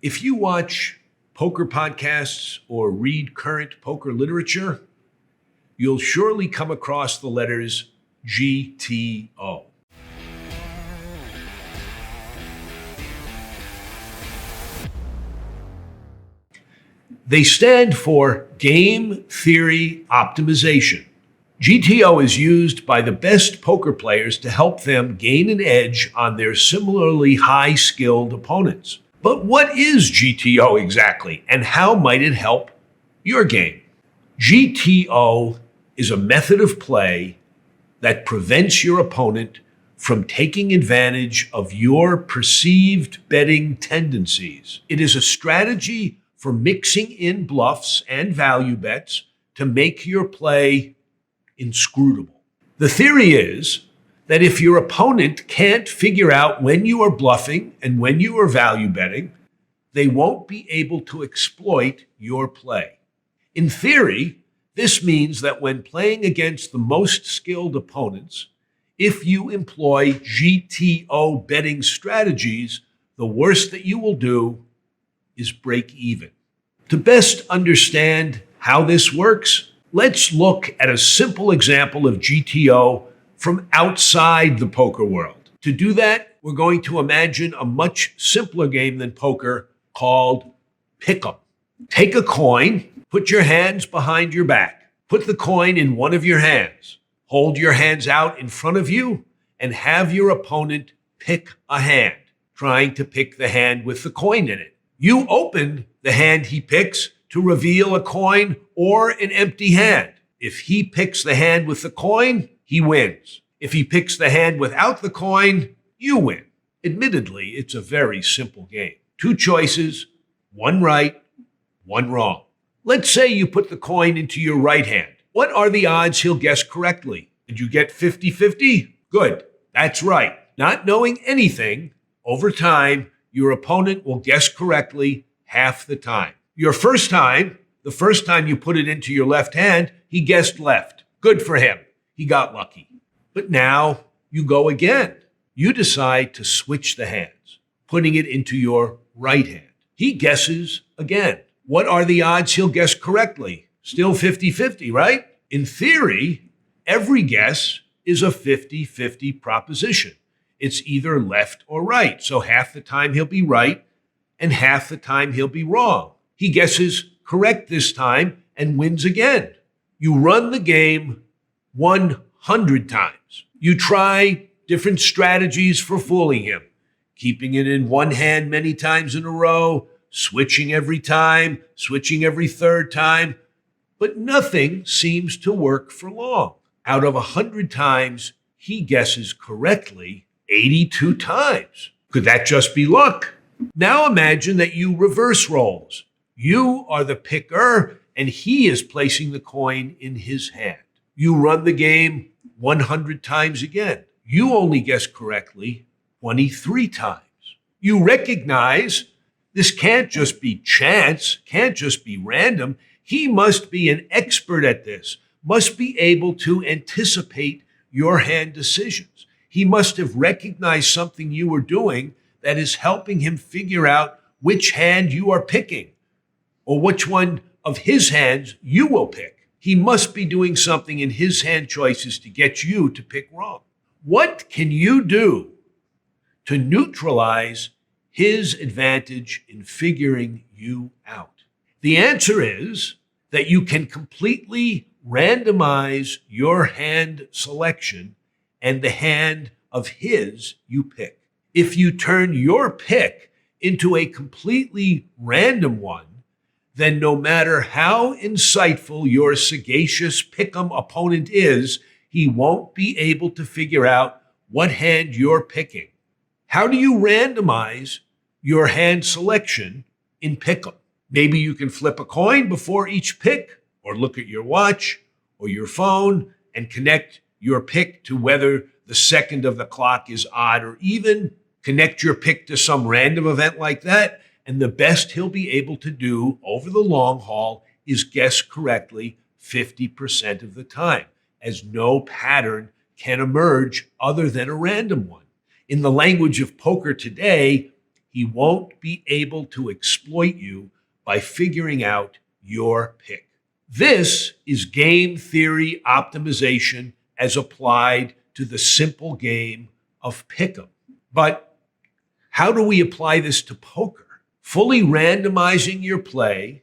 If you watch poker podcasts or read current poker literature, you'll surely come across the letters GTO. They stand for Game Theory Optimization. GTO is used by the best poker players to help them gain an edge on their similarly high-skilled opponents. But what is GTO exactly, and how might it help your game? GTO is a method of play that prevents your opponent from taking advantage of your perceived betting tendencies. It is a strategy for mixing in bluffs and value bets to make your play inscrutable. The theory is that if your opponent can't figure out when you are bluffing and when you are value betting, they won't be able to exploit your play. In theory, this means that when playing against the most skilled opponents, if you employ GTO betting strategies, the worst that you will do is break even. To best understand how this works, let's look at a simple example of GTO from outside the poker world. To do that, we're going to imagine a much simpler game than poker called Pick'em. Take a coin, put your hands behind your back, put the coin in one of your hands, hold your hands out in front of you, and have your opponent pick a hand, trying to pick the hand with the coin in it. You open the hand he picks to reveal a coin or an empty hand. If he picks the hand with the coin, he wins. If he picks the hand without the coin, you win. Admittedly, it's a very simple game. Two choices, one right, one wrong. Let's say you put the coin into your right hand. What are the odds he'll guess correctly? Did you get 50-50? Good. That's right. Not knowing anything, over time, your opponent will guess correctly half the time. The first time you put it into your left hand, he guessed left. Good for him. He got lucky. But now you go again. You decide to switch the hands, putting it into your right hand. He guesses again. What are the odds he'll guess correctly? Still 50-50, right? In theory, every guess is a 50-50 proposition. It's either left or right. So half the time he'll be right and half the time he'll be wrong. He guesses correct this time and wins again. You run the game 100 times. You try different strategies for fooling him, keeping it in one hand many times in a row, switching every time, switching every third time, but nothing seems to work for long. Out of 100 times, he guesses correctly 82 times. Could that just be luck? Now imagine that you reverse roles. You are the picker, and he is placing the coin in his hand. You run the game 100 times again. You only guess correctly 23 times. You recognize this can't just be chance, can't just be random. He must be an expert at this, must be able to anticipate your hand decisions. He must have recognized something you were doing that is helping him figure out which hand you are picking or which one of his hands you will pick. He must be doing something in his hand choices to get you to pick wrong. What can you do to neutralize his advantage in figuring you out? The answer is that you can completely randomize your hand selection and the hand of his you pick. If you turn your pick into a completely random one, then no matter how insightful your sagacious pick'em opponent is, he won't be able to figure out what hand you're picking. How do you randomize your hand selection in pick'em? Maybe you can flip a coin before each pick, or look at your watch or your phone and connect your pick to whether the second of the clock is odd or even. Connect your pick to some random event like that, and the best he'll be able to do over the long haul is guess correctly 50% of the time, as no pattern can emerge other than a random one. In the language of poker today, he won't be able to exploit you by figuring out your pick. This is game theory optimization as applied to the simple game of pick'em. But how do we apply this to poker? Fully randomizing your play,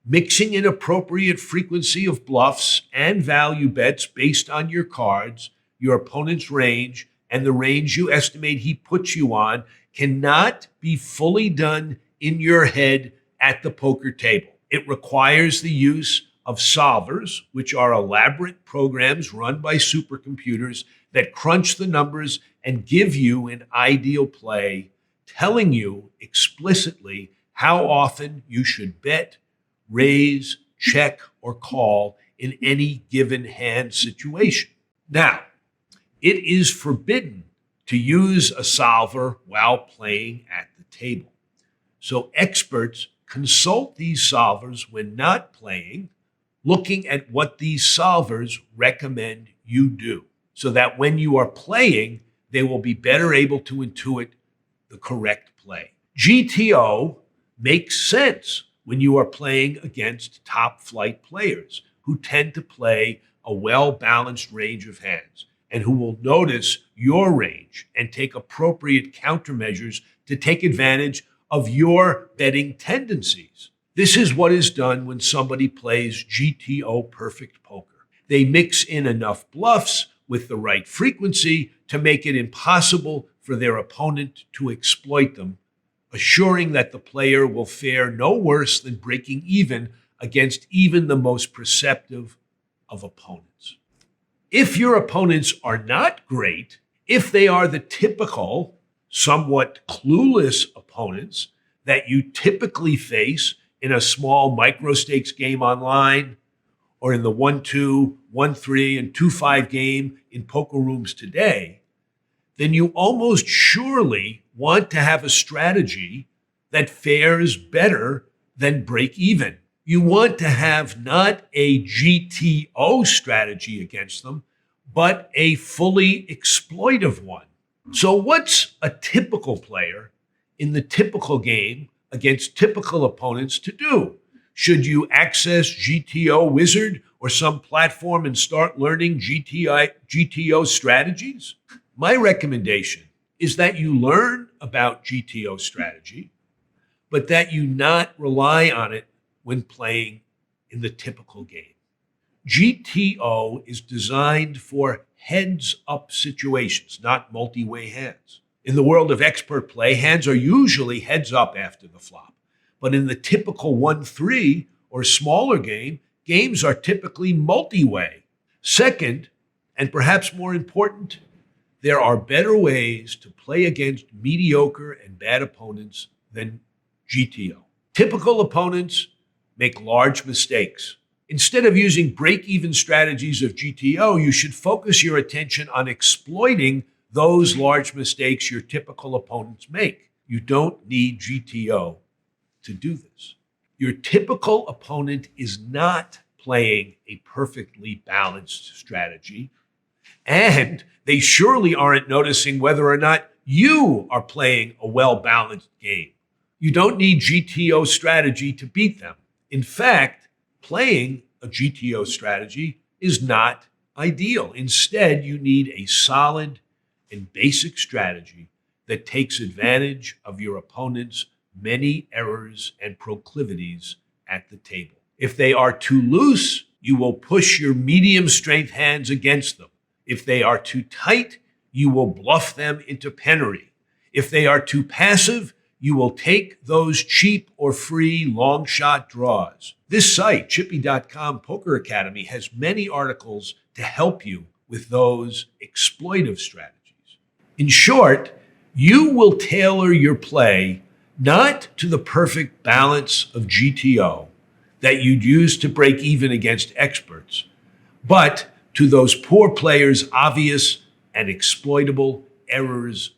mixing an appropriate frequency of bluffs and value bets based on your cards, your opponent's range, and the range you estimate he puts you on cannot be fully done in your head at the poker table. It requires the use of solvers, which are elaborate programs run by supercomputers that crunch the numbers and give you an ideal play, telling you explicitly how often you should bet, raise, check, or call in any given hand situation. Now, it is forbidden to use a solver while playing at the table. So experts consult these solvers when not playing, looking at what these solvers recommend you do, so that when you are playing, they will be better able to intuit the correct play. GTO makes sense when you are playing against top flight players who tend to play a well-balanced range of hands and who will notice your range and take appropriate countermeasures to take advantage of your betting tendencies. This is what is done when somebody plays GTO perfect poker. They mix in enough bluffs with the right frequency to make it impossible for their opponent to exploit them, assuring that the player will fare no worse than breaking even against even the most perceptive of opponents. If your opponents are not great, if they are the typical, somewhat clueless opponents that you typically face in a small micro-stakes game online or in the 1-2, 1-3, and 2-5 game in poker rooms today, then you almost surely want to have a strategy that fares better than break even. You want to have not a GTO strategy against them, but a fully exploitive one. So what's a typical player in the typical game against typical opponents to do? Should you access GTO Wizard or some platform and start learning GTO strategies? My recommendation is that you learn about GTO strategy, but that you not rely on it when playing in the typical game. GTO is designed for heads-up situations, not multi-way hands. In the world of expert play, hands are usually heads-up after the flop. But in the typical 1-3 or smaller game, games are typically multi-way. Second, and perhaps more important, there are better ways to play against mediocre and bad opponents than GTO. Typical opponents make large mistakes. Instead of using break-even strategies of GTO, you should focus your attention on exploiting those large mistakes your typical opponents make. You don't need GTO to do this. Your typical opponent is not playing a perfectly balanced strategy, and they surely aren't noticing whether or not you are playing a well-balanced game. You don't need GTO strategy to beat them. In fact, playing a GTO strategy is not ideal. Instead, you need a solid and basic strategy that takes advantage of your opponent's many errors and proclivities at the table. If they are too loose, you will push your medium strength hands against them. If they are too tight, you will bluff them into penury. If they are too passive, you will take those cheap or free long shot draws. This site, Chippy.com Poker Academy, has many articles to help you with those exploitive strategies. In short, you will tailor your play not to the perfect balance of GTO that you'd use to break even against experts, but to those poor players' obvious and exploitable errors